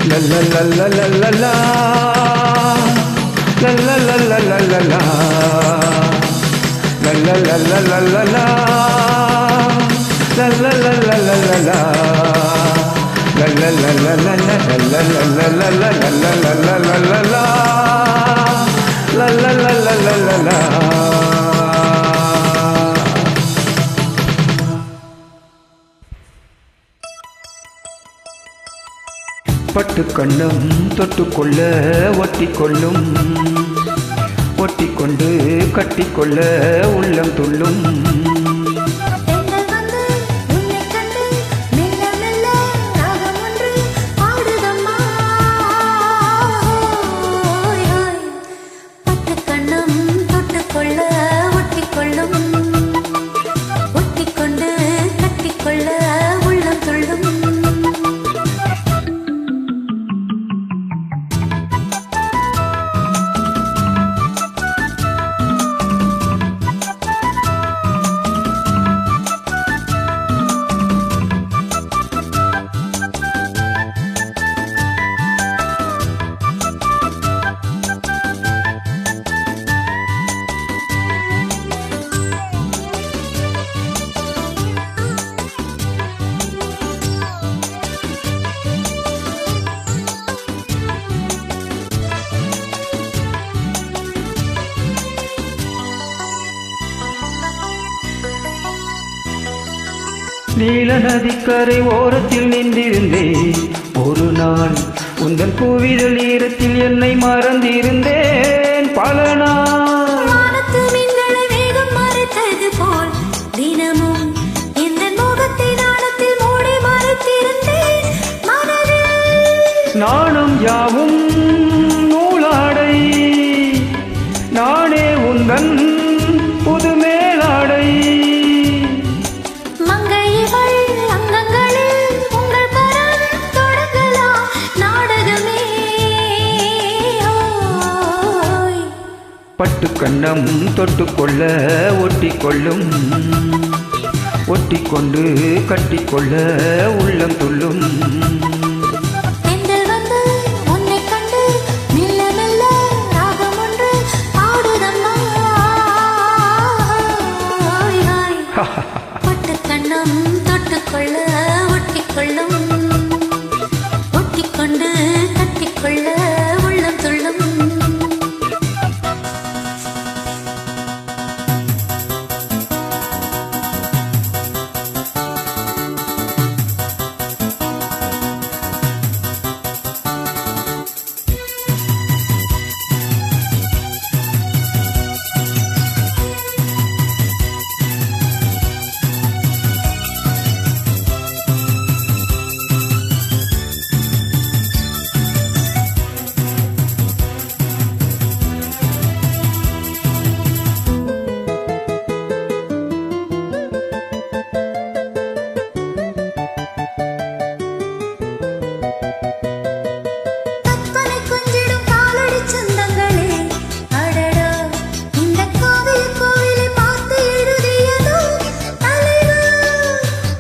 La la la la la la la. La la la la la la la. La la la la la la la. La la la la la la la. La la la la la la la la la la la la la la la la. La la la la la la la. பட்டு கண்ணம் தொட்டுக்கொள்ள ஒட்டிக்கொள்ளும் ஒட்டிக்கொண்டு கட்டிக்கொள்ள உள்ளம் துள்ளும் நீல நதிக்கரை ஓரத்தில் நின்றிருந்தேன் ஒரு நாள் உந்தன் பூவிதழ் ஈரத்தில் என்னை மறந்திருந்தேன் பல நாள் வானத்து மின்னலை வேகம் மறைத்தது போல் தினமும் இந்த முகத்தை நாணத்தில் மூடி மறைத்திருந்தேன் மனதில் நாணம் யாவும் நூலாடை நானே உந்தன் புது மேலாடை பட்டு கண்ணம் தொட்டுக்கொள்ள ஒட்டிக்கொள்ளும் ஒட்டிக்கொண்டு கட்டிக்கொள்ள உள்ளம் துள்ளும் பட்டு கண்ணம் தொட்டுக்கொள்ள ஒட்டிக்கொள்ளும் ஒட்டிக்கொண்டு கட்டிக்கொள்ள உள்ளம் துள்ளும்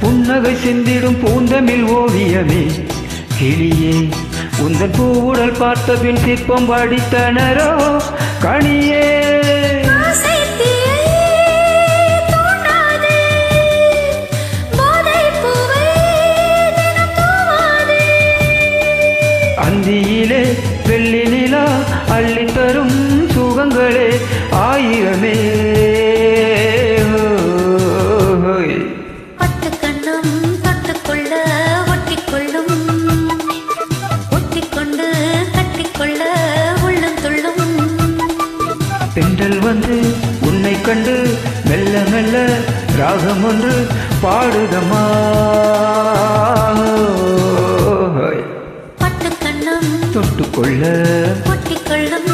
புன்னகை சிந்திடும் பூந்தமிழ் ஓவியமே கிளியே உந்தன் பூவுடல் பார்த்த பின் சிற்பம் வடித்தனரோ கனியே அந்தியிலே வெள்ளி நிலா அள்ளித்தரும் சுகங்களே ஆயிரமே தென்றல் வந்து உன்னை கண்டு மெல்ல மெல்ல ராகம் ஒன்று பாடுதம்மா பட்டு கண்ணம் தொட்டுக்கொள்ள ஒட்டிக்கொள்ளும்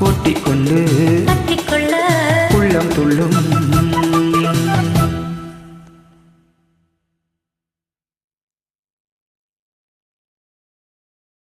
ஒட்டிக்கொண்டு